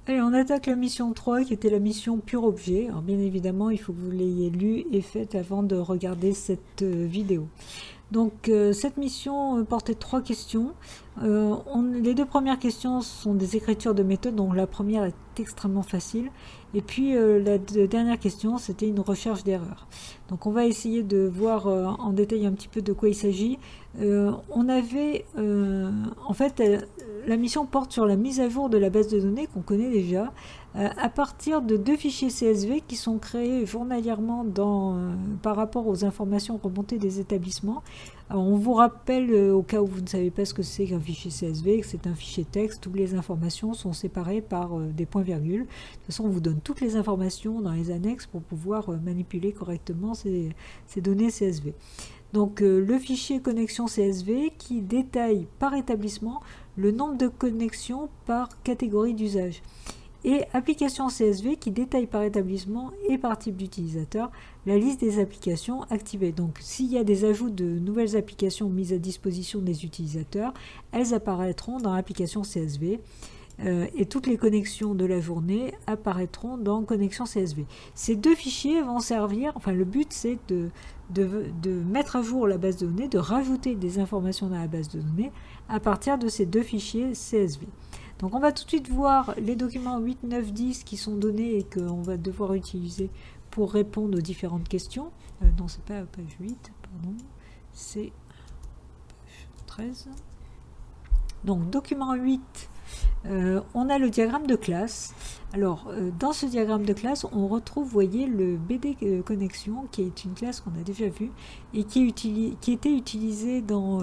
Allez, on attaque la mission 3 qui était la mission pur objet. Alors bien évidemment, il faut que vous l'ayez lu et faite avant de regarder cette vidéo. Donc cette mission portait 3 questions. Les 2 premières questions sont des écritures de méthode, donc la première est extrêmement facile. Et puis dernière question, c'était une recherche d'erreurs. Donc on va essayer de voir en détail un petit peu de quoi il s'agit. En fait, la mission porte sur la mise à jour de la base de données qu'on connaît déjà, à partir de 2 fichiers CSV qui sont créés journalièrement par rapport aux informations remontées des établissements. Alors, on vous rappelle, au cas où vous ne savez pas ce que c'est qu'un fichier CSV, que c'est un fichier texte, toutes les informations sont séparées par des points-virgules. De toute façon, on vous donne toutes les informations dans les annexes pour pouvoir manipuler correctement ces données CSV. Donc le fichier connexion CSV qui détaille par établissement le nombre de connexions par catégorie d'usage. Et application CSV qui détaille par établissement et par type d'utilisateur la liste des applications activées. Donc s'il y a des ajouts de nouvelles applications mises à disposition des utilisateurs, elles apparaîtront dans l'application CSV. Et toutes les connexions de la journée apparaîtront dans connexion CSV. Ces 2 fichiers vont servir, enfin le but c'est de mettre à jour la base de données, de rajouter des informations dans la base de données à partir de ces 2 fichiers CSV. Donc on va tout de suite voir les documents 8, 9, 10 qui sont donnés et qu'on va devoir utiliser pour répondre aux différentes questions. Non, c'est pas page 8, pardon, c'est page 13. Donc document 8, on a le diagramme de classe. Alors, dans ce diagramme de classe, on retrouve, vous voyez, le BD connexion, qui est une classe qu'on a déjà vue et qui était utilisée dans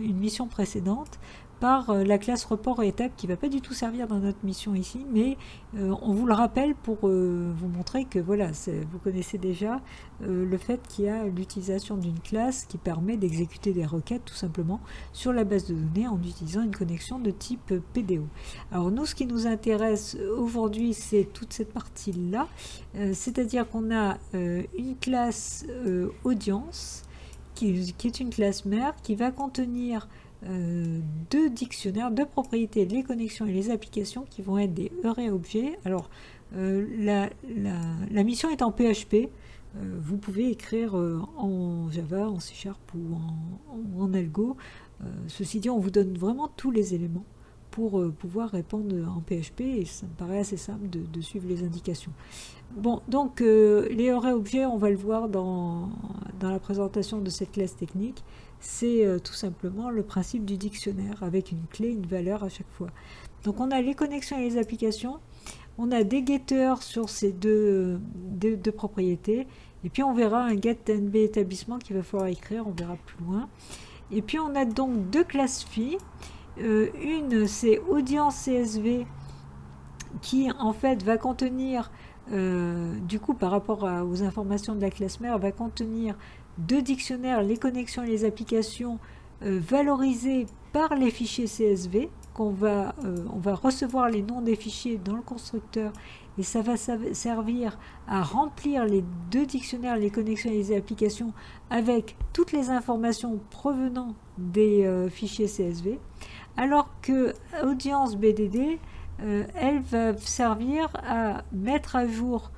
une mission précédente par la classe report et étape qui ne va pas du tout servir dans notre mission ici, mais on vous le rappelle pour vous montrer que voilà, vous connaissez déjà le fait qu'il y a l'utilisation d'une classe qui permet d'exécuter des requêtes tout simplement sur la base de données en utilisant une connexion de type PDO. Alors nous, ce qui nous intéresse aujourd'hui, c'est toute cette partie-là, c'est-à-dire qu'on a une classe audience qui est une classe mère qui va contenir 2 propriétés, les connexions et les applications qui vont être des arrays objets. Alors, la mission est en PHP. Vous pouvez écrire en Java, en C# ou en Algo. Ceci dit, on vous donne vraiment tous les éléments pour pouvoir répondre en PHP et ça me paraît assez simple de suivre les indications. Bon, donc les arrays objets, on va le voir dans la présentation de cette classe technique. C'est tout simplement le principe du dictionnaire avec une clé, une valeur à chaque fois. Donc on a les connexions et les applications, on a des getters sur ces deux propriétés, et puis on verra un get_nb établissement qu'il va falloir écrire, on verra plus loin. Et puis on a donc 2 classes filles, une c'est audience CSV qui en fait va contenir, du coup par rapport aux informations de la classe mère, va contenir 2 dictionnaires, les connexions et les applications valorisées par les fichiers CSV. On va recevoir les noms des fichiers dans le constructeur et ça va servir à remplir les 2 dictionnaires, les connexions et les applications avec toutes les informations provenant des fichiers CSV. Alors que audience BDD, elle va servir à mettre à jour,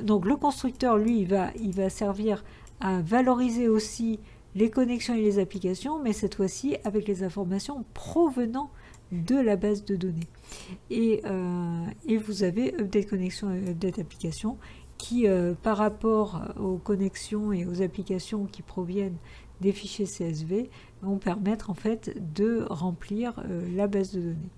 donc le constructeur lui il va servir à valoriser aussi les connexions et les applications, mais cette fois-ci avec les informations provenant de la base de données. Et vous avez update connexion et update application qui, par rapport aux connexions et aux applications qui proviennent des fichiers CSV, vont permettre en fait de remplir la base de données.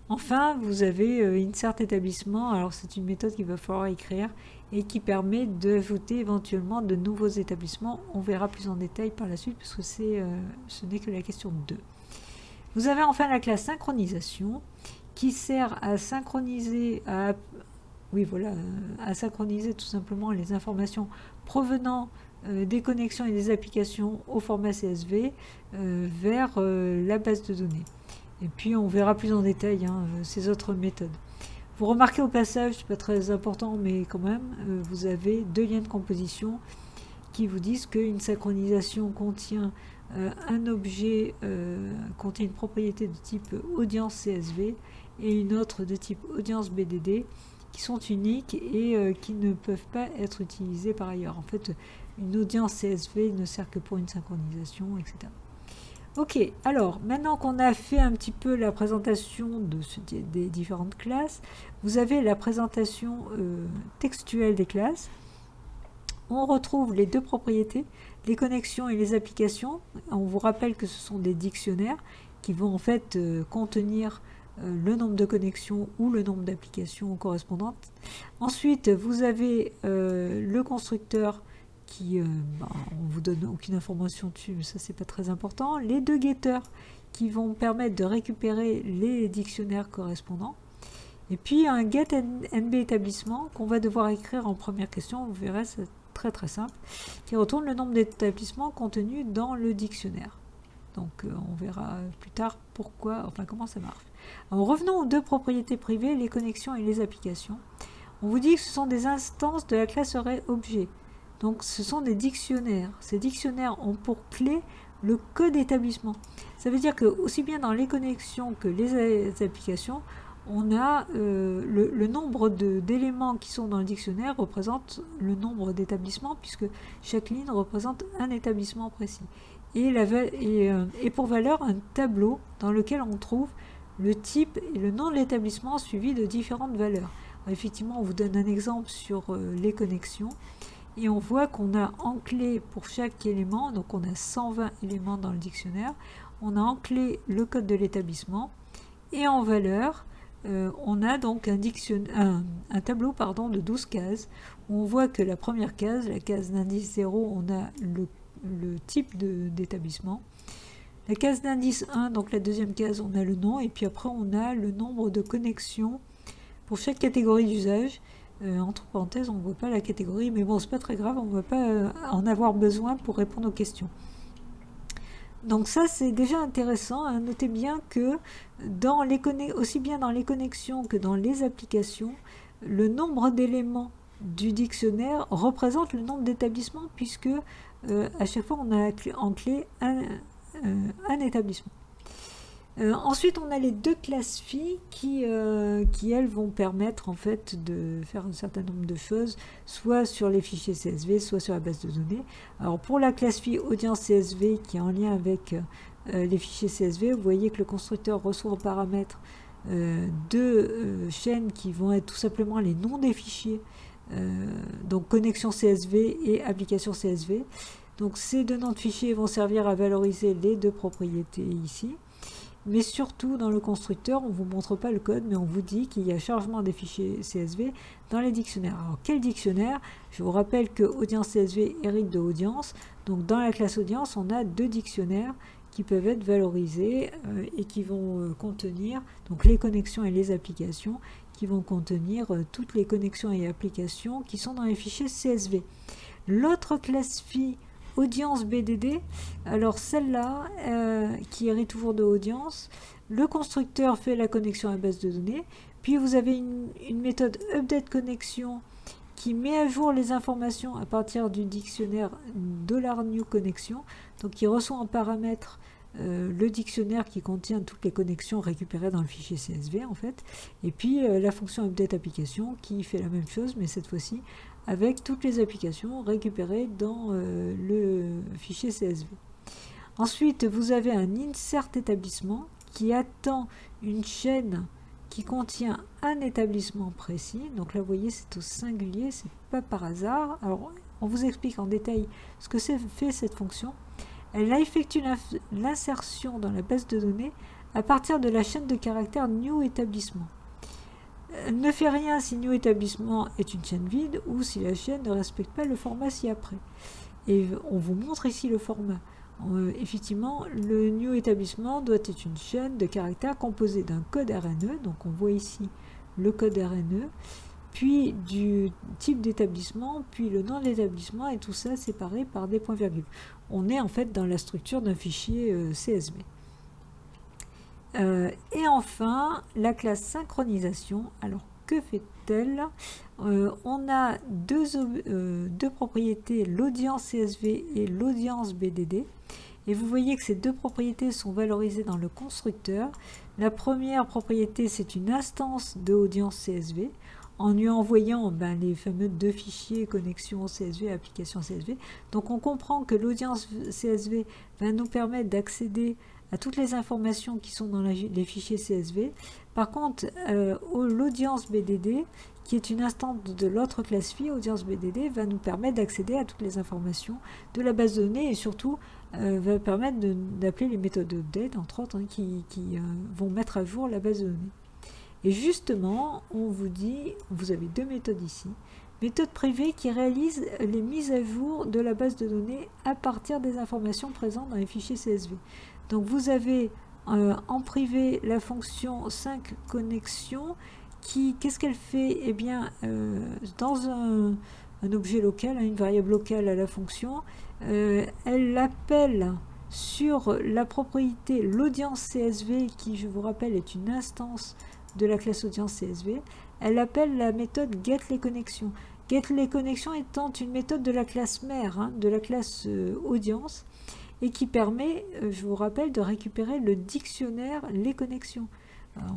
Enfin, vous avez insert établissement. Alors c'est une méthode qu'il va falloir écrire et qui permet d'ajouter éventuellement de nouveaux établissements. On verra plus en détail par la suite parce que ce n'est que la question 2. Vous avez enfin la classe synchronisation qui sert à synchroniser, à synchroniser tout simplement les informations provenant des connexions et des applications au format CSV vers la base de données. Et puis on verra plus en détail ces autres méthodes. Vous remarquez au passage, c'est pas très important, mais quand même, vous avez 2 liens de composition qui vous disent qu'une synchronisation contient un objet, contient une propriété de type audience CSV et une autre de type audience BDD qui sont uniques et qui ne peuvent pas être utilisées par ailleurs. En fait, une audience CSV ne sert que pour une synchronisation, etc. Ok, alors maintenant qu'on a fait un petit peu la présentation des différentes classes, vous avez la présentation textuelle des classes. On retrouve les deux propriétés, les connexions et les applications. On vous rappelle que ce sont des dictionnaires qui vont en fait contenir le nombre de connexions ou le nombre d'applications correspondantes. Ensuite, vous avez le constructeur qui, on ne vous donne aucune information dessus, mais ça c'est pas très important. Les deux getters qui vont permettre de récupérer les dictionnaires correspondants. Et puis un get NB établissement qu'on va devoir écrire en première question, vous verrez c'est très très simple, qui retourne le nombre d'établissements contenus dans le dictionnaire. Donc on verra plus tard pourquoi, enfin comment ça marche. Alors, revenons aux deux propriétés privées, les connexions et les applications. On vous dit que ce sont des instances de la classe array-objet. Donc ce sont des dictionnaires. Ces dictionnaires ont pour clé le code établissement. Ça veut dire que aussi bien dans les connexions que les applications, on a le nombre d'éléments qui sont dans le dictionnaire représente le nombre d'établissements puisque chaque ligne représente un établissement précis. Et pour valeur, un tableau dans lequel on trouve le type et le nom de l'établissement suivi de différentes valeurs. Alors, effectivement, on vous donne un exemple sur les connexions. Et on voit qu'on a en clé pour chaque élément, donc on a 120 éléments dans le dictionnaire, on a en clé le code de l'établissement, et en valeur, on a donc un tableau de 12 cases, où on voit que la première case, la case d'indice 0, on a le type d'établissement. La case d'indice 1, donc la deuxième case, on a le nom, et puis après on a le nombre de connexions pour chaque catégorie d'usage. Entre parenthèses, on ne voit pas la catégorie, mais bon, c'est pas très grave, on ne va pas en avoir besoin pour répondre aux questions. Donc ça, c'est déjà intéressant. Hein. Notez bien que aussi bien dans les connexions que dans les applications, le nombre d'éléments du dictionnaire représente le nombre d'établissements, puisque à chaque fois, on a en clé un établissement. Ensuite, on a les deux classes phi qui elles vont permettre en fait de faire un certain nombre de choses, soit sur les fichiers CSV, soit sur la base de données. Alors pour la classe phi audience CSV qui est en lien avec les fichiers CSV, vous voyez que le constructeur reçoit en paramètre deux chaînes qui vont être tout simplement les noms des fichiers, donc connexion CSV et application CSV. Donc ces deux noms de fichiers vont servir à valoriser les deux propriétés ici. Mais surtout, dans le constructeur, on ne vous montre pas le code, mais on vous dit qu'il y a chargement des fichiers CSV dans les dictionnaires. Alors, quel dictionnaire? Je vous rappelle que audience CSV hérite de audience. Donc, dans la classe audience, on a deux dictionnaires qui peuvent être valorisés et qui vont contenir donc les connexions et les applications, qui vont contenir toutes les connexions et applications qui sont dans les fichiers CSV. L'autre classe phi audience BDD, alors celle-là qui hérite toujours de audience, le constructeur fait la connexion à la base de données, puis vous avez une méthode update connexion qui met à jour les informations à partir du dictionnaire $new connexion, donc qui reçoit en paramètre le dictionnaire qui contient toutes les connexions récupérées dans le fichier CSV en fait, et puis la fonction update application qui fait la même chose mais cette fois-ci avec toutes les applications récupérées dans le fichier CSV. Ensuite, vous avez un insert établissement qui attend une chaîne qui contient un établissement précis. Donc là, vous voyez, c'est au singulier, c'est pas par hasard. Alors, on vous explique en détail ce que fait cette fonction. Elle effectue l'insertion dans la base de données à partir de la chaîne de caractères new établissement. Elle ne fait rien si new établissement est une chaîne vide ou si la chaîne ne respecte pas le format ci-après. Et on vous montre ici le format. Effectivement, le new établissement doit être une chaîne de caractères composée d'un code RNE, donc on voit ici le code RNE, puis du type d'établissement, puis le nom de l'établissement, et tout ça séparé par des points-virgules. On est en fait dans la structure d'un fichier CSV. Et enfin, la classe synchronisation. Alors, que fait-elle? On a deux propriétés, l'audience CSV et l'audience BDD. Et vous voyez que ces deux propriétés sont valorisées dans le constructeur. La première propriété, c'est une instance de audience CSV, en lui envoyant les fameux deux fichiers connexion CSV, application CSV. Donc on comprend que l'audience CSV va nous permettre d'accéder à toutes les informations qui sont dans les fichiers CSV. Par contre, l'audience BDD, qui est une instance de l'autre classe phi, audience BDD, va nous permettre d'accéder à toutes les informations de la base de données et surtout va permettre d'appeler les méthodes update, entre autres, qui vont mettre à jour la base de données. Et justement, on vous dit, vous avez deux méthodes ici. Méthode privée qui réalise les mises à jour de la base de données à partir des informations présentes dans les fichiers CSV. Donc vous avez en privé la fonction 5 connexion qui, qu'est-ce qu'elle fait? Eh bien, dans un objet local, une variable locale à la fonction, elle appelle sur la propriété l'audience CSV qui, je vous rappelle, est une instance de la classe audience CSV, elle appelle la méthode getLesConnexions. GetLesConnexions étant une méthode de la classe mère, de la classe audience, et qui permet, je vous rappelle, de récupérer le dictionnaire les connexions. Alors,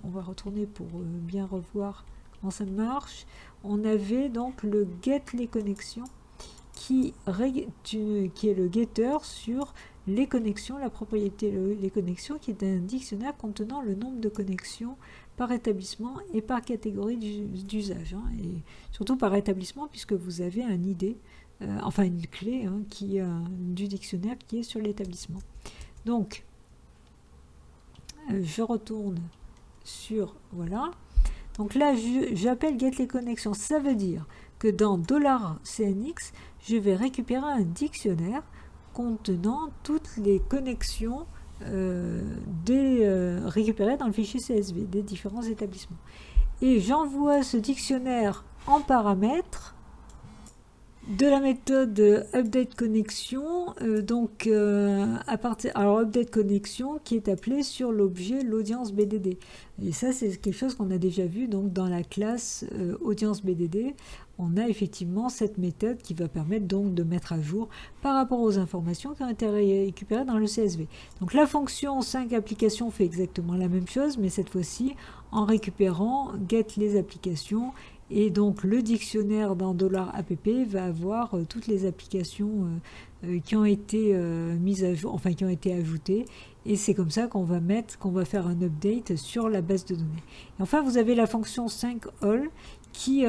on va retourner pour bien revoir comment ça marche. On avait donc le getLesConnexions qui est le getter sur les connexions, la propriété les connexions qui est un dictionnaire contenant le nombre de connexions par établissement et par catégorie d'usage, et surtout par établissement puisque vous avez un ID, enfin une clé du dictionnaire qui est sur l'établissement. Donc je retourne sur voilà. Donc là j'appelle getLesConnexions, ça veut dire que dans $CNX je vais récupérer un dictionnaire contenant toutes les connexions récupérées dans le fichier CSV des différents établissements. Et j'envoie ce dictionnaire en paramètres de la méthode updateConnexion, alors updateConnexion qui est appelée sur l'objet l'audience BDD. Et ça c'est quelque chose qu'on a déjà vu donc dans la classe audience BDD. On a effectivement cette méthode qui va permettre donc de mettre à jour par rapport aux informations qui ont été récupérées dans le CSV. Donc la fonction 5 applications fait exactement la même chose, mais cette fois-ci en récupérant getLesApplications. Et donc le dictionnaire dans $app va avoir toutes les applications qui ont été mises à jour, enfin qui ont été ajoutées. Et c'est comme ça qu'on va faire un update sur la base de données. Et enfin, vous avez la fonction 5all qui,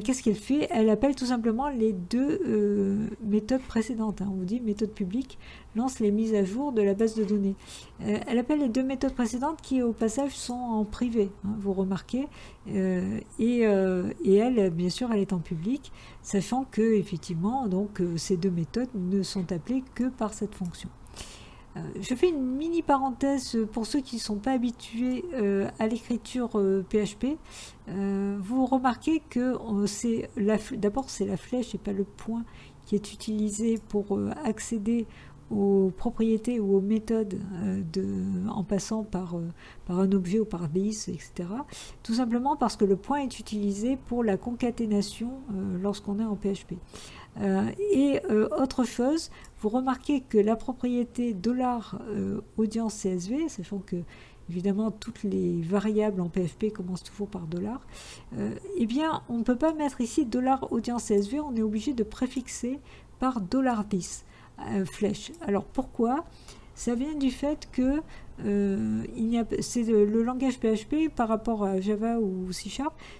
qu'est-ce qu'elle fait? Elle appelle tout simplement les deux méthodes précédentes. On vous dit méthode publique lance les mises à jour de la base de données. Elle appelle les deux méthodes précédentes qui au passage sont en privé, vous remarquez, et elle, bien sûr, elle est en public, sachant que effectivement, donc ces deux méthodes ne sont appelées que par cette fonction. Je fais une mini parenthèse pour ceux qui ne sont pas habitués à l'écriture PHP. Vous remarquez que d'abord c'est la flèche et pas le point qui est utilisé pour accéder aux propriétés ou aux méthodes en passant par un objet ou par des, etc. Tout simplement parce que le point est utilisé pour la concaténation lorsqu'on est en PHP. Autre chose, vous remarquez que la propriété $audience CSV, sachant que évidemment toutes les variables en PHP commencent toujours par $, eh bien on ne peut pas mettre ici $audience CSV, on est obligé de préfixer par $10 flèche. Alors pourquoi? Ça vient du fait que c'est le langage PHP par rapport à Java ou C#,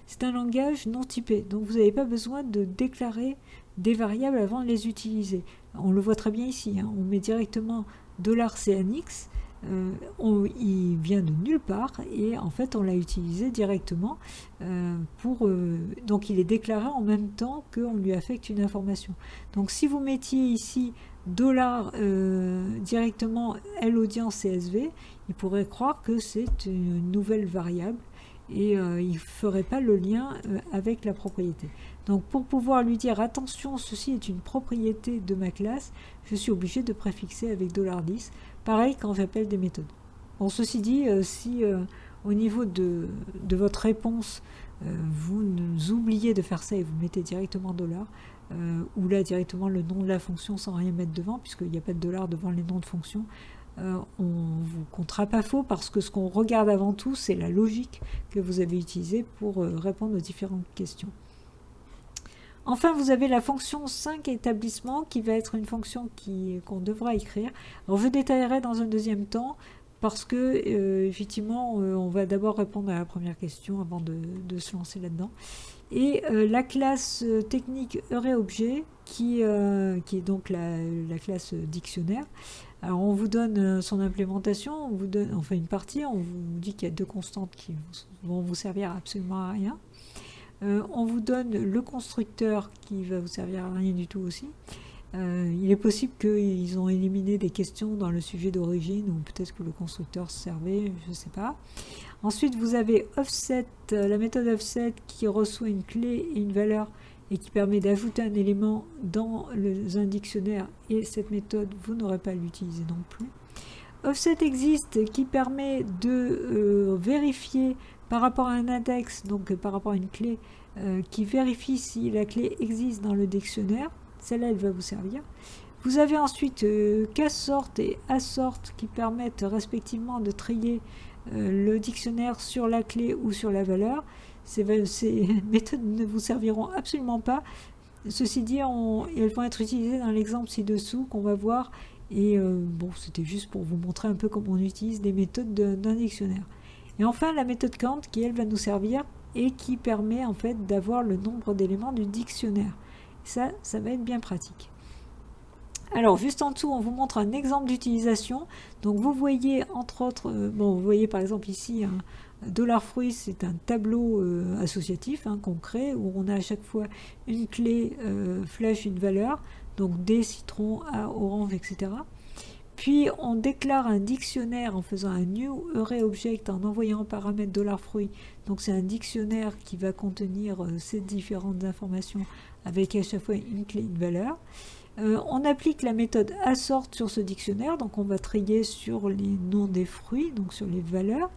c'est un langage non typé, donc vous n'avez pas besoin de déclarer des variables avant de les utiliser. On le voit très bien ici, on met directement $CNX, il vient de nulle part et en fait on l'a utilisé directement donc il est déclaré en même temps qu'on lui affecte une information. Donc si vous mettiez ici directement l'audience CSV, il pourrait croire que c'est une nouvelle variable et il ne ferait pas le lien avec la propriété. Donc pour pouvoir lui dire attention, ceci est une propriété de ma classe, je suis obligé de préfixer avec $10. Pareil quand j'appelle des méthodes. Bon, ceci dit, si au niveau de votre réponse, vous oubliez de faire ça et vous mettez directement dollar, ou là directement le nom de la fonction sans rien mettre devant, puisqu'il n'y a pas de dollar devant les noms de fonctions, on ne vous comptera pas faux, parce que ce qu'on regarde avant tout, c'est la logique que vous avez utilisée pour répondre aux différentes questions. Enfin, vous avez la fonction 5 établissement qui va être une fonction qu'on devra écrire. Alors, je détaillerai dans un deuxième temps parce que, effectivement, on va d'abord répondre à la première question avant de se lancer là-dedans. Et la classe technique HeuréObjet qui est donc la classe dictionnaire. Alors, on vous donne son implémentation, on vous donne enfin une partie, on vous dit qu'il y a 2 constantes qui vont vous servir absolument à rien. On vous donne le constructeur qui va vous servir à rien du tout aussi. Il est possible qu'ils ont éliminé des questions dans le sujet d'origine, ou peut-être que le constructeur servait, je ne sais pas. Ensuite, vous avez offset, la méthode offset qui reçoit une clé et une valeur et qui permet d'ajouter un élément dans un dictionnaire, et cette méthode, vous n'aurez pas à l'utiliser non plus. Offset existe qui permet de vérifier par rapport à un index, donc par rapport à une clé, qui vérifie si la clé existe dans le dictionnaire. Celle-là, elle va vous servir. Vous avez ensuite cassort et assort qui permettent respectivement de trier le dictionnaire sur la clé ou sur la valeur. Ces méthodes ne vous serviront absolument pas. Ceci dit, elles vont être utilisées dans l'exemple ci-dessous qu'on va voir. Et bon, c'était juste pour vous montrer un peu comment on utilise des méthodes d'un dictionnaire. Et enfin, la méthode count qui, elle, va nous servir et qui permet en fait d'avoir le nombre d'éléments du dictionnaire. Ça va être bien pratique. Alors, juste en dessous, on vous montre un exemple d'utilisation. Donc, vous voyez, entre autres, vous voyez par exemple ici, $fruits, c'est un tableau associatif qu'on crée, où on a à chaque fois une clé, flèche, une valeur, donc D, citron, A, orange, etc. Puis, on déclare un dictionnaire en faisant un new HeuréObject, en envoyant un paramètre $fruits. Donc, c'est un dictionnaire qui va contenir ces différentes informations avec à chaque fois une clé, une valeur. On applique la méthode assort sur ce dictionnaire, donc on va trier sur les noms des fruits, donc sur les valeurs.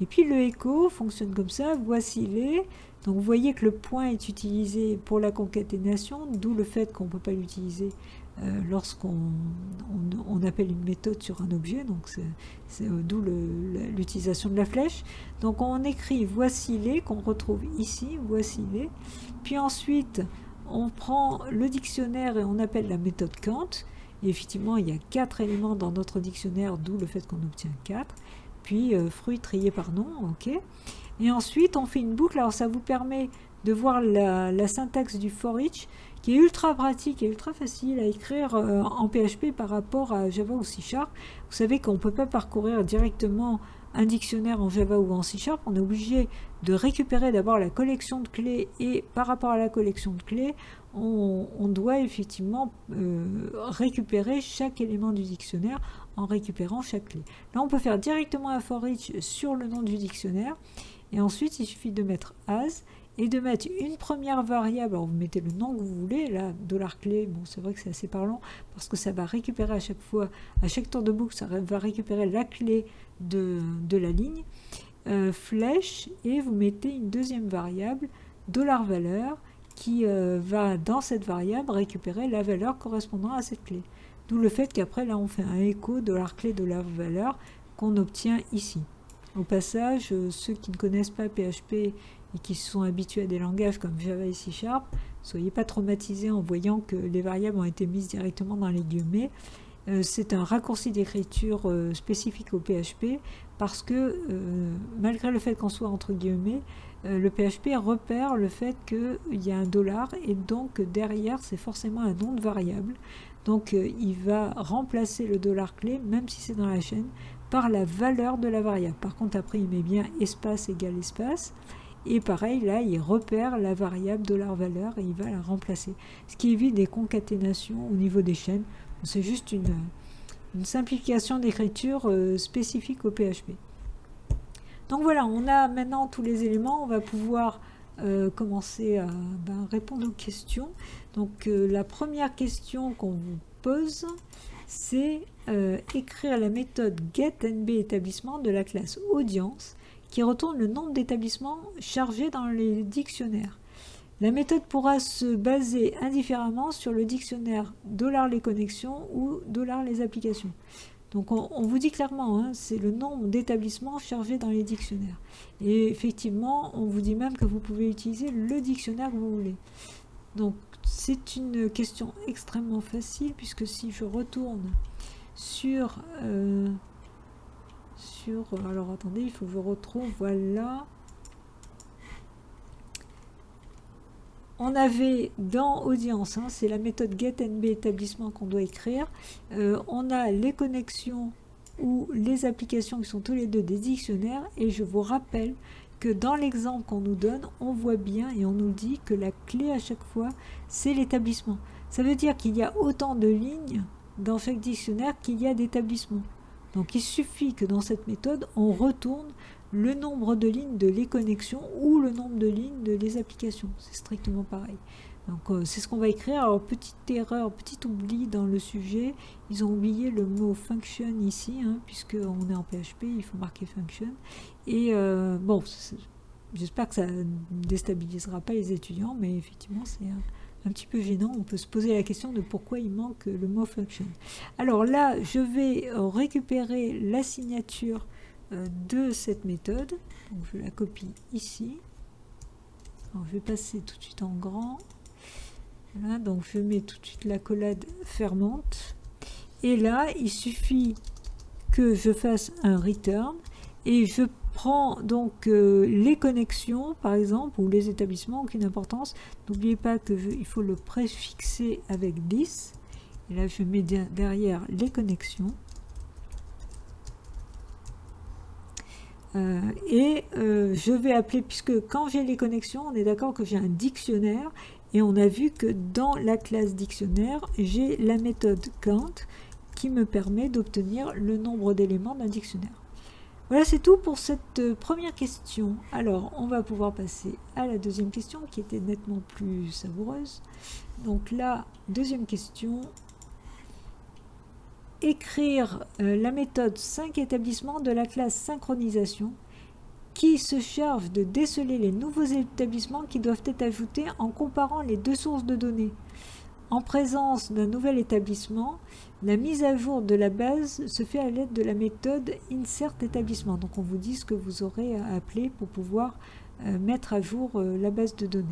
Et puis le echo fonctionne comme ça, voici les. Donc vous voyez que le point est utilisé pour la concaténation, d'où le fait qu'on ne peut pas l'utiliser lorsqu'on appelle une méthode sur un objet, donc c'est d'où l'utilisation de la flèche. Donc on écrit voici les, qu'on retrouve ici, voici les. Puis ensuite, on prend le dictionnaire et on appelle la méthode count. Et effectivement, il y a 4 éléments dans notre dictionnaire, d'où le fait qu'on obtient 4. Puis, fruits triés par nom, ok. Et ensuite, on fait une boucle. Alors, ça vous permet de voir la syntaxe du for each, qui est ultra pratique et ultra facile à écrire en PHP par rapport à Java ou C#. Vous savez qu'on ne peut pas parcourir directement un dictionnaire en Java ou en C#, on est obligé de récupérer d'abord la collection de clés, et par rapport à la collection de clés, on doit effectivement récupérer chaque élément du dictionnaire en récupérant chaque clé. Là, on peut faire directement un for each sur le nom du dictionnaire, et ensuite, il suffit de mettre as, et de mettre une première variable. Alors vous mettez le nom que vous voulez, là, $clé, bon c'est vrai que c'est assez parlant, parce que ça va récupérer à chaque fois, à chaque tour de boucle, ça va récupérer la clé de la ligne, flèche, et vous mettez une deuxième variable, $valeur, qui va dans cette variable récupérer la valeur correspondant à cette clé. D'où le fait qu'après là on fait un écho $clé, $valeur qu'on obtient ici. Au passage, ceux qui ne connaissent pas PHP et qui se sont habitués à des langages comme Java et C#, soyez pas traumatisés en voyant que les variables ont été mises directement dans les guillemets. C'est un raccourci d'écriture spécifique au PHP, parce que malgré le fait qu'on soit entre guillemets, le PHP repère le fait qu'il y a un $, et donc derrière c'est forcément un nom de variable. Donc il va remplacer le $clé, même si c'est dans la chaîne, par la valeur de la variable. Par contre, après, il met bien espace égale espace. Et pareil, là, il repère la variable $valeur et il va la remplacer. Ce qui évite des concaténations au niveau des chaînes. C'est juste une simplification d'écriture spécifique au PHP. Donc voilà, on a maintenant tous les éléments. On va pouvoir commencer à répondre aux questions. Donc la première question qu'on vous pose, c'est écrire la méthode getNB établissement de la classe audience qui retourne le nombre d'établissements chargés dans les dictionnaires. La méthode pourra se baser indifféremment sur le dictionnaire $les connexions ou $les applications. Donc on vous dit clairement, hein, c'est le nombre d'établissements chargés dans les dictionnaires. Et effectivement, on vous dit même que vous pouvez utiliser le dictionnaire que vous voulez. Donc c'est une question extrêmement facile, puisque si je retourne sur... alors attendez, il faut que je retrouve, voilà... On avait dans audience, hein, c'est la méthode getNB établissement qu'on doit écrire. On a les connexions ou les applications qui sont tous les deux des dictionnaires. Et je vous rappelle que dans l'exemple qu'on nous donne, on voit bien et on nous dit que la clé à chaque fois, c'est l'établissement. Ça veut dire qu'il y a autant de lignes dans chaque dictionnaire qu'il y a d'établissements. Donc il suffit que dans cette méthode, on retourne le nombre de lignes de les connexions ou le nombre de lignes de les applications. C'est strictement pareil. Donc c'est ce qu'on va écrire. Alors petite erreur, petit oubli dans le sujet. Ils ont oublié le mot function ici, hein, puisqu'on est en PHP, il faut marquer function. Et bon, j'espère que ça ne déstabilisera pas les étudiants, mais effectivement c'est un petit peu gênant. On peut se poser la question de pourquoi il manque le mot function. Alors là, je vais récupérer la signature de cette méthode. Donc je la copie ici. Alors je vais passer tout de suite en grand. Voilà, donc je mets tout de suite l'accolade fermante. Et là, il suffit que je fasse un return et je prends donc les connexions, par exemple, ou les établissements, aucune importance. N'oubliez pas qu'il faut le préfixer avec 10. Et là, je mets derrière les connexions. Je vais appeler, puisque quand j'ai les connexions, on est d'accord que j'ai un dictionnaire, et on a vu que dans la classe dictionnaire, j'ai la méthode count qui me permet d'obtenir le nombre d'éléments d'un dictionnaire. Voilà, c'est tout pour cette première question. Alors, on va pouvoir passer à la deuxième question, qui était nettement plus savoureuse. Donc la deuxième question... Écrire la méthode 5 établissements de la classe synchronisation qui se charge de déceler les nouveaux établissements qui doivent être ajoutés en comparant les deux sources de données. En présence d'un nouvel établissement, la mise à jour de la base se fait à l'aide de la méthode insert établissement. Donc on vous dit ce que vous aurez à appeler pour pouvoir mettre à jour la base de données.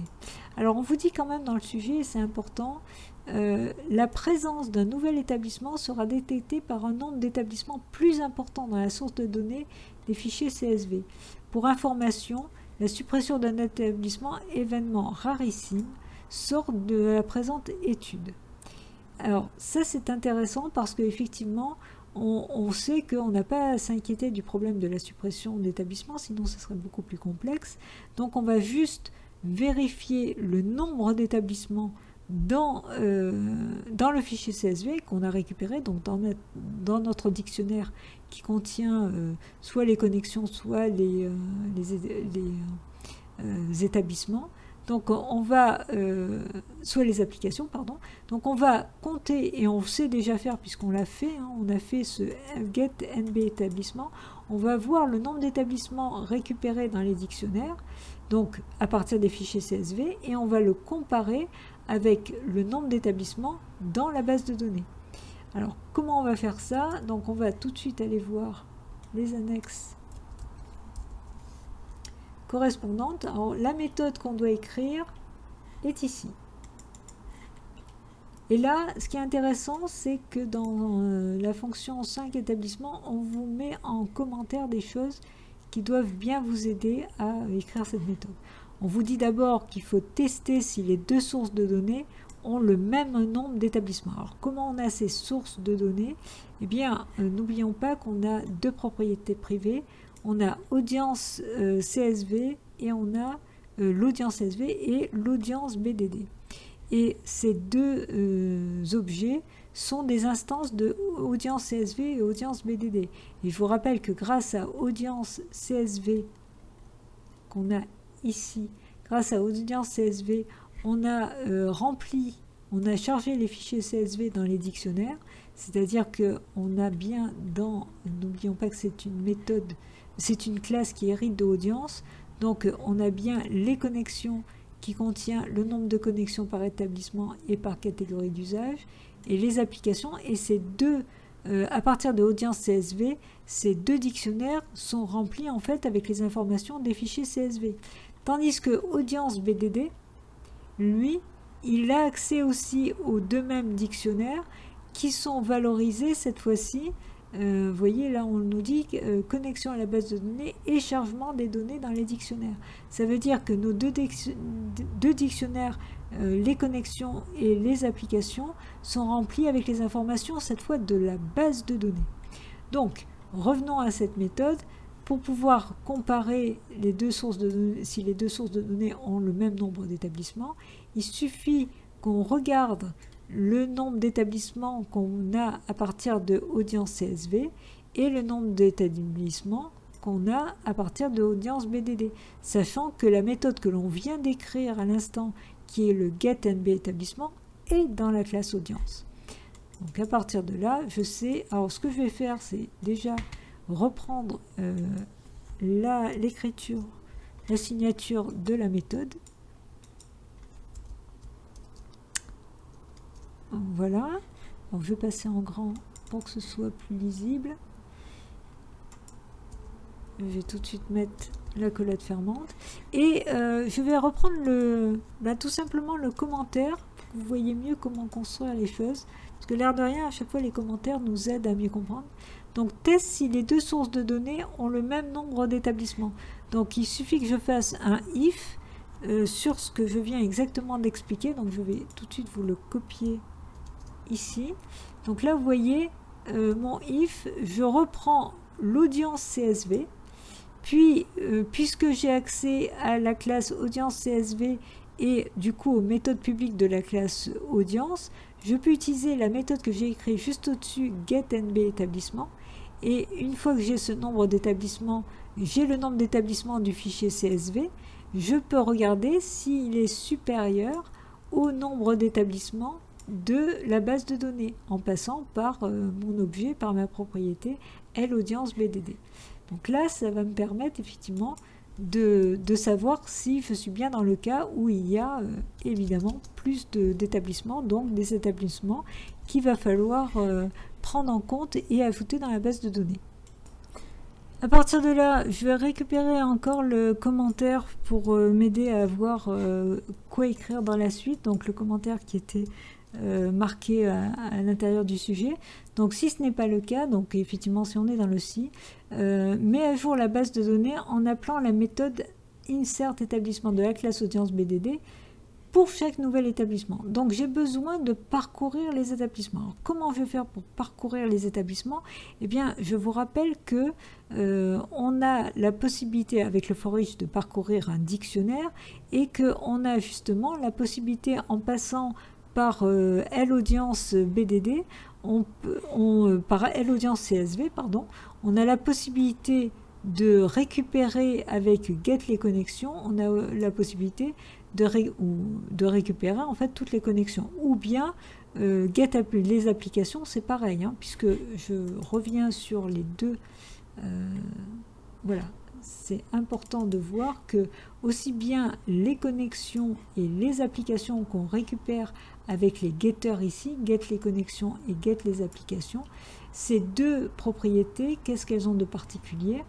Alors on vous dit quand même dans le sujet, c'est important, la présence d'un nouvel établissement sera détectée par un nombre d'établissements plus important dans la source de données des fichiers CSV. Pour information, la suppression d'un établissement, événement rarissime, sort de la présente étude. Alors ça c'est intéressant parce qu'effectivement on sait qu'on n'a pas à s'inquiéter du problème de la suppression d'établissements, sinon ce serait beaucoup plus complexe. Donc on va juste vérifier le nombre d'établissements dans le fichier CSV qu'on a récupéré, donc dans notre dictionnaire qui contient soit les connexions, soit les établissements. Donc on va, soit les applications, pardon. Donc on va compter, et on sait déjà faire puisqu'on l'a fait, hein, on a fait ce getNB établissement. On va voir le nombre d'établissements récupérés dans les dictionnaires, donc à partir des fichiers CSV, et on va le comparer avec le nombre d'établissements dans la base de données. Alors comment on va faire ça? Donc on va tout de suite aller voir les annexes correspondantes. Alors la méthode qu'on doit écrire est ici. Et là, ce qui est intéressant, c'est que dans la fonction 5 établissements, on vous met en commentaire des choses qui doivent bien vous aider à écrire cette méthode. On vous dit d'abord qu'il faut tester si les deux sources de données ont le même nombre d'établissements. Alors comment on a ces sources de données? Eh bien, n'oublions pas qu'on a deux propriétés privées. On a audience CSV et on a l'audience CSV et l'audience BDD. Et ces deux objets sont des instances de audience CSV et audience BDD. Et je vous rappelle que grâce à audience CSV qu'on a ici, grâce à audience CSV, on a on a chargé les fichiers CSV dans les dictionnaires, c'est-à-dire qu'on a bien dans, n'oublions pas que c'est une méthode c'est une classe qui hérite de audience, donc on a bien les connexions qui contient le nombre de connexions par établissement et par catégorie d'usage, et les applications, et ces deux, à partir de audience CSV, ces deux dictionnaires sont remplis en fait avec les informations des fichiers CSV. Tandis que audience BDD, lui, il a accès aussi aux deux mêmes dictionnaires qui sont valorisés cette fois-ci. Vous voyez, là, on nous dit connexion à la base de données et chargement des données dans les dictionnaires. Ça veut dire que nos deux dictionnaires, les connexions et les applications, sont remplis avec les informations, cette fois, de la base de données. Donc, revenons à cette méthode. Pour pouvoir comparer les deux sources de données, si les deux sources de données ont le même nombre d'établissements, il suffit qu'on regarde le nombre d'établissements qu'on a à partir de audience CSV et le nombre d'établissements qu'on a à partir de audience BDD, sachant que la méthode que l'on vient d'écrire à l'instant, qui est le getNB établissement, est dans la classe audience. Donc à partir de là, je sais. Alors ce que je vais faire, c'est déjà reprendre l'écriture, la signature de la méthode. Voilà. Donc je vais passer en grand pour que ce soit plus lisible. Je vais tout de suite mettre la collette fermante. Et je vais reprendre tout simplement le commentaire pour que vous voyez mieux comment construire les choses. Parce que l'air de rien, à chaque fois, les commentaires nous aident à mieux comprendre. Donc, test si les deux sources de données ont le même nombre d'établissements. Donc, il suffit que je fasse un if sur ce que je viens exactement d'expliquer. Donc, je vais tout de suite vous le copier ici. Donc là, vous voyez mon if, je reprends l'audience CSV. Puis, puisque j'ai accès à la classe audience CSV et du coup aux méthodes publiques de la classe audience, je peux utiliser la méthode que j'ai écrite juste au-dessus, getNB établissement. Et une fois que j'ai ce nombre d'établissements, j'ai le nombre d'établissements du fichier CSV, je peux regarder s'il est supérieur au nombre d'établissements de la base de données, en passant par mon objet, par ma propriété, l'audience BDD. Donc là, ça va me permettre effectivement de savoir si je suis bien dans le cas où il y a évidemment plus d'établissements, donc des établissements qu'il va falloir prendre en compte et ajouter dans la base de données. À partir de là, je vais récupérer encore le commentaire pour m'aider à voir quoi écrire dans la suite, donc le commentaire qui était marqué à l'intérieur du sujet. Donc si ce n'est pas le cas, donc effectivement si on est dans le si, mets à jour la base de données en appelant la méthode insert établissement de la classe audience BDD pour chaque nouvel établissement. Donc j'ai besoin de parcourir les établissements. Alors, comment je vais faire pour parcourir les établissements? Eh bien, je vous rappelle que on a la possibilité avec le for each de parcourir un dictionnaire et qu'on a justement la possibilité en passant par l'audience BDD, par l'audience CSV, pardon, on a la possibilité de récupérer avec get les connexions, on a la possibilité de récupérer en fait toutes les connexions, ou bien get les applications, c'est pareil, hein, puisque je reviens sur les deux. Voilà, c'est important de voir que aussi bien les connexions et les applications qu'on récupère avec les getters ici, get les connexions et get les applications, ces deux propriétés, qu'est-ce qu'elles ont de particulier?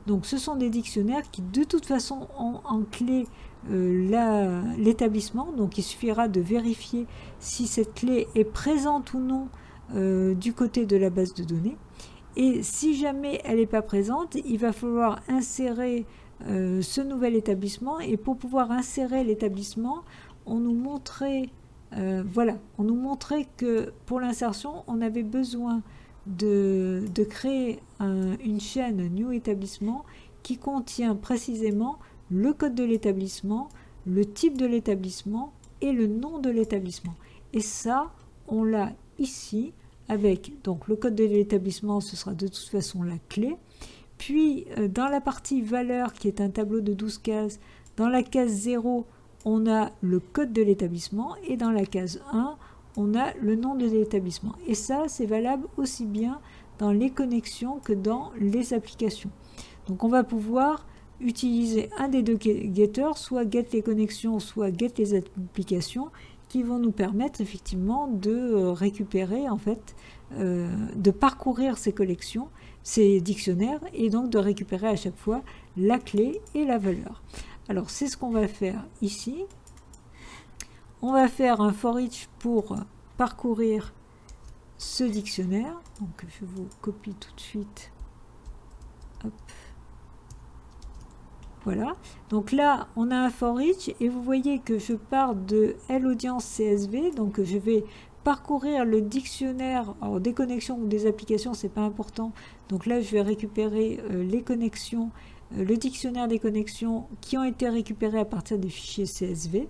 Donc ce sont des dictionnaires qui de toute façon ont en clé l'établissement, donc il suffira de vérifier si cette clé est présente ou non du côté de la base de données. Et si jamais elle n'est pas présente, il va falloir insérer ce nouvel établissement. Et pour pouvoir insérer l'établissement, on nous montrait, on nous montrait que pour l'insertion, on avait besoin de créer une chaîne new établissement qui contient précisément le code de l'établissement, le type de l'établissement et le nom de l'établissement. Et ça, on l'a ici. Avec donc le code de l'établissement, ce sera de toute façon la clé. Puis dans la partie valeur, qui est un tableau de 12 cases, dans la case 0, on a le code de l'établissement et dans la case 1, on a le nom de l'établissement. Et ça, c'est valable aussi bien dans les connexions que dans les applications. Donc on va pouvoir utiliser un des deux getters, soit get les connexions, soit get les applications, qui vont nous permettre effectivement de récupérer, en fait, de parcourir ces collections, ces dictionnaires, et donc de récupérer à chaque fois la clé et la valeur. Alors c'est ce qu'on va faire ici. On va faire un for each pour parcourir ce dictionnaire. Donc je vous copie tout de suite. Hop. Voilà. Donc là, on a un for each et vous voyez que je pars de l'audience CSV. Donc je vais parcourir le dictionnaire. Alors des connexions ou des applications, c'est pas important. Donc là, je vais récupérer les connexions, le dictionnaire des connexions qui ont été récupérées à partir des fichiers CSV.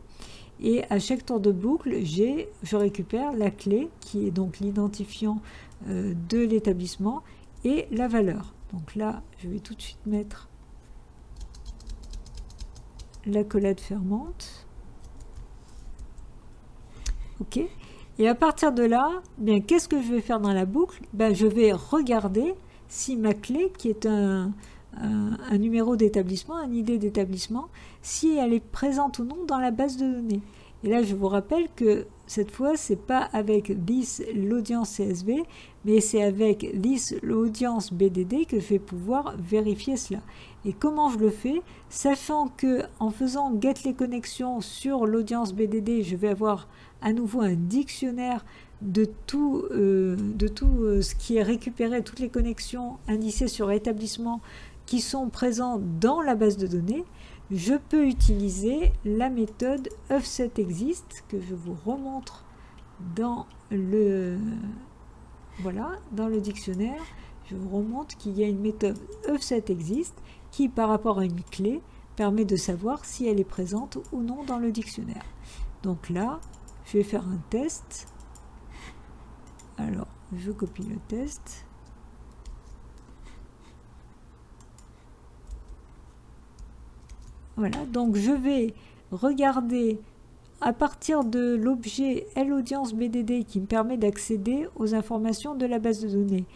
Et à chaque tour de boucle, je récupère la clé qui est donc l'identifiant de l'établissement et la valeur. Donc là, je vais tout de suite mettre l'accolade fermante. OK. Et à partir de là, bien, qu'est-ce que je vais faire dans la boucle? Ben, je vais regarder si ma clé, qui est un numéro d'établissement, un ID d'établissement, si elle est présente ou non dans la base de données. Et là, je vous rappelle que cette fois, c'est pas avec this l'audience CSV, mais c'est avec this l'audience BDD que je vais pouvoir vérifier cela. Et comment je le fais? Sachant que en faisant get les connexions sur l'audience BDD, je vais avoir à nouveau un dictionnaire de tout ce qui est récupéré, toutes les connexions indicées sur établissement qui sont présents dans la base de données. Je peux utiliser la méthode offsetExist que je vous remontre dans le dictionnaire. Je vous remontre qu'il y a une méthode offsetExist qui, par rapport à une clé, permet de savoir si elle est présente ou non dans le dictionnaire. Donc là, je vais faire un test. Alors, je copie le test. Voilà, donc je vais regarder à partir de l'objet l'audience BDD qui me permet d'accéder aux informations de la base de données.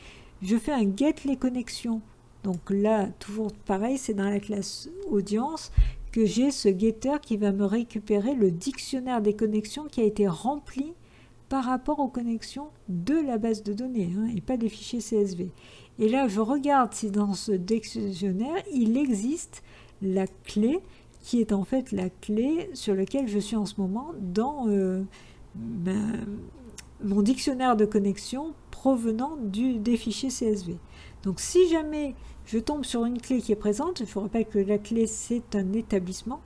Je fais un get les connexions. Donc là, toujours pareil, c'est dans la classe audience que j'ai ce getter qui va me récupérer le dictionnaire des connexions qui a été rempli par rapport aux connexions de la base de données, hein, et pas des fichiers CSV. Et là, je regarde si dans ce dictionnaire, il existe la clé qui est en fait la clé sur laquelle je suis en ce moment dans mon dictionnaire de connexion provenant des fichiers CSV. Donc si jamais je tombe sur une clé qui est présente, je vous rappelle que la clé c'est un établissement.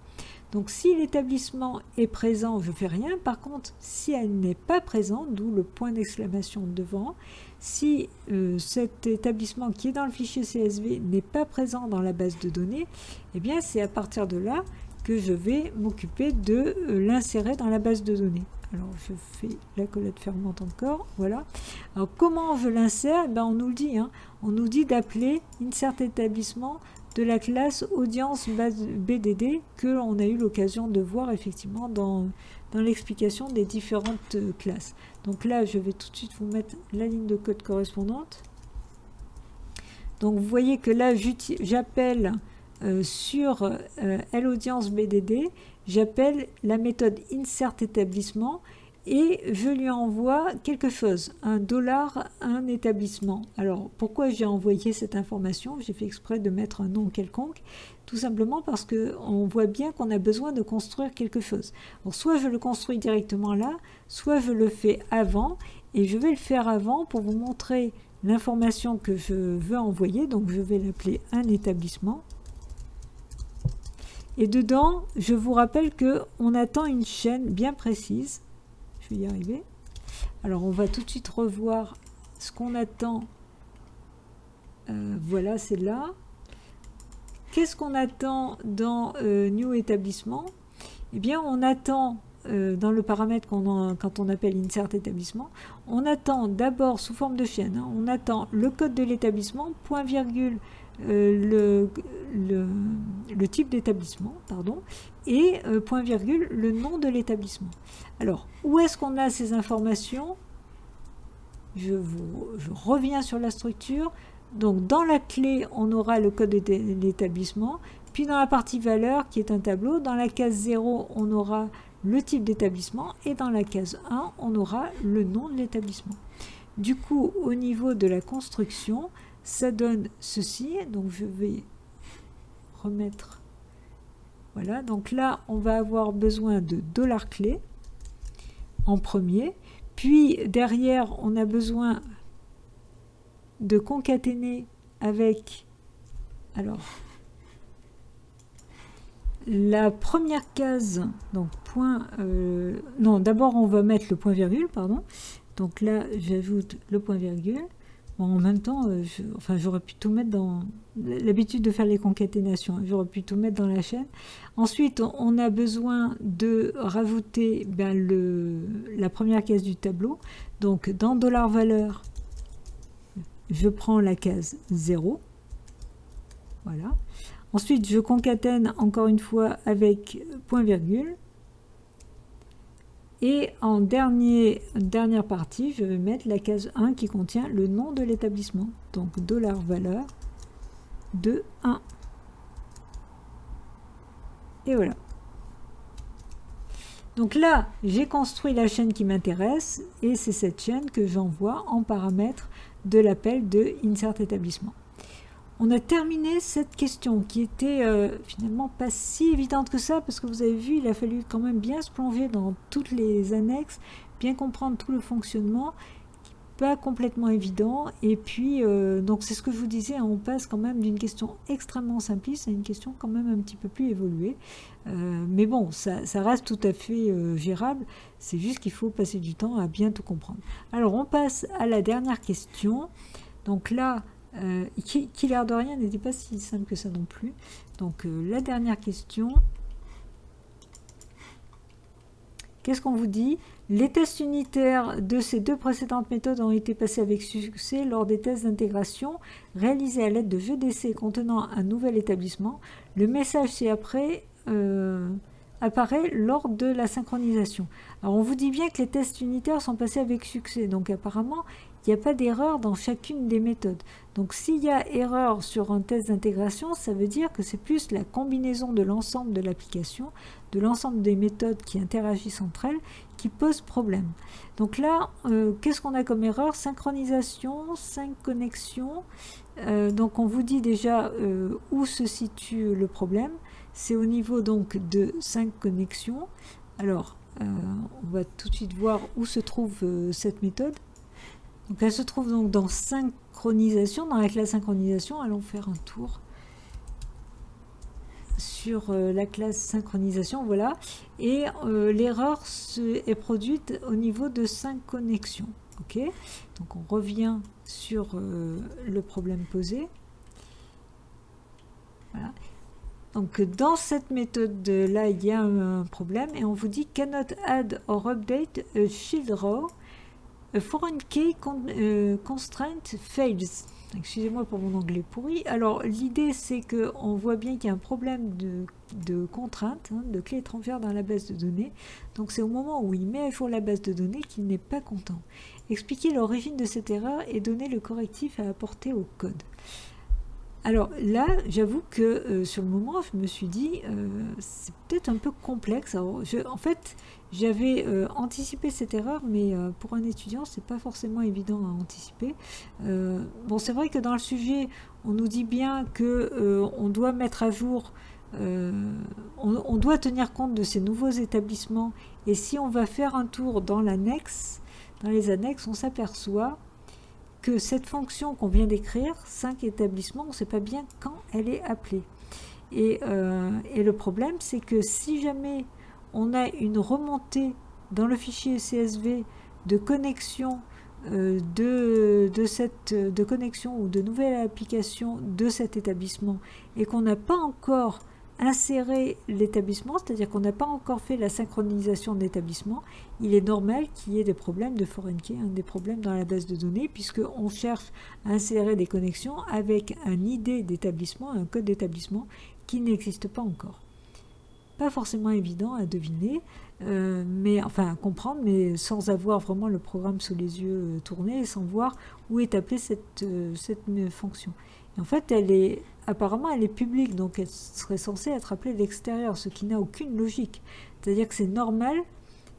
Donc si l'établissement est présent, je ne fais rien. Par contre, si elle n'est pas présente, d'où le point d'exclamation devant, si cet établissement qui est dans le fichier CSV n'est pas présent dans la base de données, eh bien c'est à partir de là que je vais m'occuper de l'insérer dans la base de données. Alors je fais l'accolade fermante encore, voilà. Alors comment je l'insère? Ben, on nous le dit, hein. On nous dit d'appeler insert établissement de la classe audience base BDD que l'on a eu l'occasion de voir effectivement dans l'explication des différentes classes. Donc là, je vais tout de suite vous mettre la ligne de code correspondante. Donc vous voyez que là, j'appelle sur l'audience BDD, j'appelle la méthode insert établissement et je lui envoie quelque chose, un dollar, un établissement. Alors, pourquoi j'ai envoyé cette information? J'ai fait exprès de mettre un nom quelconque, tout simplement parce qu'on voit bien qu'on a besoin de construire quelque chose. Alors, soit je le construis directement là, soit je le fais avant, et je vais le faire avant pour vous montrer l'information que je veux envoyer. Donc, je vais l'appeler un établissement. Et dedans, je vous rappelle qu'on attend une chaîne bien précise. Je vais y arriver. Alors, on va tout de suite revoir ce qu'on attend. Voilà, c'est là. Qu'est-ce qu'on attend dans New Établissement? Eh bien, on attend, dans le paramètre quand on appelle Insert Établissement, on attend d'abord sous forme de chaîne, hein, on attend le code de l'établissement, point virgule, le type d'établissement, pardon, et point virgule, le nom de l'établissement. Alors, où est-ce qu'on a ces informations? Je reviens sur la structure. Donc dans la clé, on aura le code de l'établissement, puis dans la partie valeur qui est un tableau, dans la case 0, on aura le type d'établissement et dans la case 1, on aura le nom de l'établissement. Du coup, au niveau de la construction, ça donne ceci. Donc je vais remettre. Voilà, donc là, on va avoir besoin de $clé en premier. Puis derrière, on a besoin de concaténer avec, alors, la première case, donc point, non, d'abord on va mettre le point virgule, pardon. Donc là, j'ajoute le point virgule. Bon, en même temps, j'aurais pu tout mettre dans l'habitude de faire les concaténations. J'aurais pu tout mettre dans la chaîne. Ensuite, on a besoin de rajouter la première case du tableau. Donc, dans $valeur, je prends la case 0. Voilà. Ensuite, je concatène encore une fois avec point virgule. Et en dernière partie, je vais mettre la case 1 qui contient le nom de l'établissement. Donc $valeur de 1. Et voilà. Donc là, j'ai construit la chaîne qui m'intéresse et c'est cette chaîne que j'envoie en paramètre de l'appel de insert établissement. On a terminé cette question qui était finalement pas si évidente que ça parce que vous avez vu, il a fallu quand même bien se plonger dans toutes les annexes, bien comprendre tout le fonctionnement, pas complètement évident. Et puis, donc c'est ce que je vous disais, on passe quand même d'une question extrêmement simpliste à une question quand même un petit peu plus évoluée. Mais bon, ça reste tout à fait gérable, c'est juste qu'il faut passer du temps à bien tout comprendre. Alors on passe à la dernière question. Donc là, qui l'air de rien n'était pas si simple que ça non plus. Donc la dernière question, qu'est-ce qu'on vous dit? Les tests unitaires de ces deux précédentes méthodes ont été passés avec succès lors des tests d'intégration réalisés à l'aide de jeux d'essai contenant un nouvel établissement. Le message ci-après apparaît lors de la synchronisation. Alors on vous dit bien que les tests unitaires sont passés avec succès, donc apparemment il n'y a pas d'erreur dans chacune des méthodes. Donc s'il y a erreur sur un test d'intégration, ça veut dire que c'est plus la combinaison de l'ensemble de l'application, de l'ensemble des méthodes qui interagissent entre elles, qui pose problème. Donc là, qu'est-ce qu'on a comme erreur? Synchronisation, 5 connexions. Donc on vous dit déjà où se situe le problème. C'est au niveau donc de 5 connexions. Alors, on va tout de suite voir où se trouve cette méthode. Donc elle se trouve donc dans synchronisation, dans la classe synchronisation. Allons faire un tour sur la classe synchronisation, voilà. Et l'erreur est produite au niveau de 5 connexions. Ok, donc on revient sur le problème posé. Voilà. Donc dans cette méthode là, il y a un problème et on vous dit cannot add or update a shield row. A foreign key constraint fails. Excusez-moi pour mon anglais pourri. Alors l'idée c'est qu'on voit bien qu'il y a un problème de contrainte, de clé étrangère dans la base de données. Donc c'est au moment où il met à jour la base de données qu'il n'est pas content. Expliquer l'origine de cette erreur et donner le correctif à apporter au code. Alors là, j'avoue que sur le moment, je me suis dit, c'est peut-être un peu complexe. Alors, en fait, j'avais anticipé cette erreur, mais pour un étudiant, c'est pas forcément évident à anticiper. Bon, c'est vrai que dans le sujet, on nous dit bien que on doit mettre à jour, on doit tenir compte de ces nouveaux établissements. Et si on va faire un tour dans l'annexe, dans les annexes, on s'aperçoit que cette fonction qu'on vient d'écrire, 5 établissements, on ne sait pas bien quand elle est appelée. Et le problème, c'est que si jamais on a une remontée dans le fichier CSV de connexion de connexion ou de nouvelle application de cet établissement et qu'on n'a pas encore inséré l'établissement, c'est-à-dire qu'on n'a pas encore fait la synchronisation de l'établissement, il est normal qu'il y ait des problèmes de foreign key, des problèmes dans la base de données, puisqu'on cherche à insérer des connexions avec un ID d'établissement, un code d'établissement qui n'existe pas encore. pas forcément évident à deviner, mais enfin à comprendre, mais sans avoir vraiment le programme sous les yeux tourné et sans voir où est appelée cette fonction. Et en fait, apparemment, elle est publique, donc elle serait censée être appelée de l'extérieur, ce qui n'a aucune logique. C'est-à-dire que c'est normal,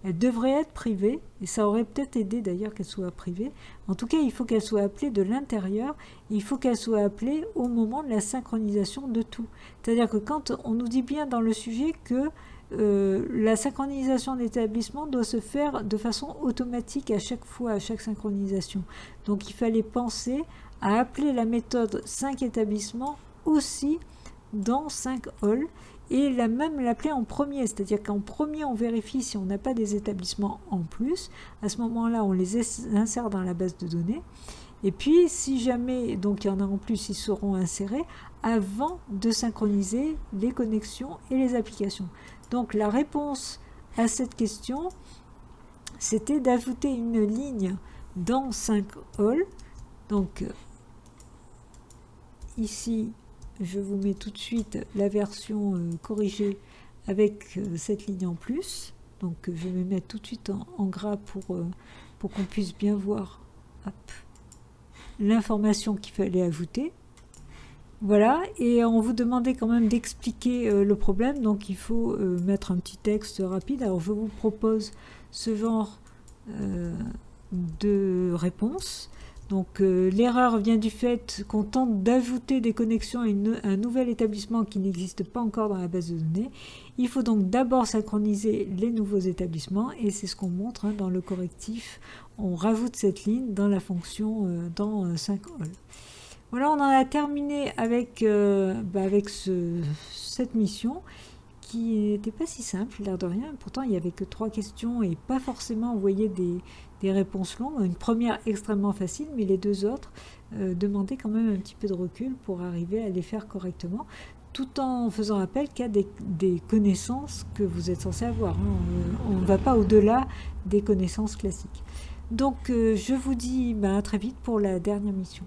elle devrait être privée, et ça aurait peut-être aidé d'ailleurs qu'elle soit privée. En tout cas, il faut qu'elle soit appelée de l'intérieur, il faut qu'elle soit appelée au moment de la synchronisation de tout. C'est-à-dire que quand on nous dit bien dans le sujet que la synchronisation d'établissement doit se faire de façon automatique à chaque fois, à chaque synchronisation. Donc il fallait penser à appeler la méthode 5 établissements aussi dans 5 halls et même l'appeler en premier, c'est-à-dire qu'en premier on vérifie si on n'a pas des établissements en plus, à ce moment-là on les insère dans la base de données, et puis si jamais donc il y en a en plus, ils seront insérés avant de synchroniser les connexions et les applications. Donc la réponse à cette question, c'était d'ajouter une ligne dans 5 halls. Donc ici, je vous mets tout de suite la version corrigée avec cette ligne en plus. Donc je vais mettre tout de suite en gras pour qu'on puisse bien voir l'information qu'il fallait ajouter. Voilà, et on vous demandait quand même d'expliquer le problème, donc il faut mettre un petit texte rapide. Alors je vous propose ce genre de réponse. Donc l'erreur vient du fait qu'on tente d'ajouter des connexions à un nouvel établissement qui n'existe pas encore dans la base de données. Il faut donc d'abord synchroniser les nouveaux établissements, et c'est ce qu'on montre dans le correctif. On rajoute cette ligne dans la fonction dans 5 halls. Voilà, on en a terminé avec, cette mission qui n'était pas si simple, l'air de rien. Pourtant, il n'y avait que 3 questions et pas forcément envoyer des réponses longues. Une première extrêmement facile, mais les 2 autres demandaient quand même un petit peu de recul pour arriver à les faire correctement, tout en faisant appel qu'à des connaissances que vous êtes censé avoir. On ne va pas au-delà des connaissances classiques. Donc, je vous dis à très vite pour la dernière mission.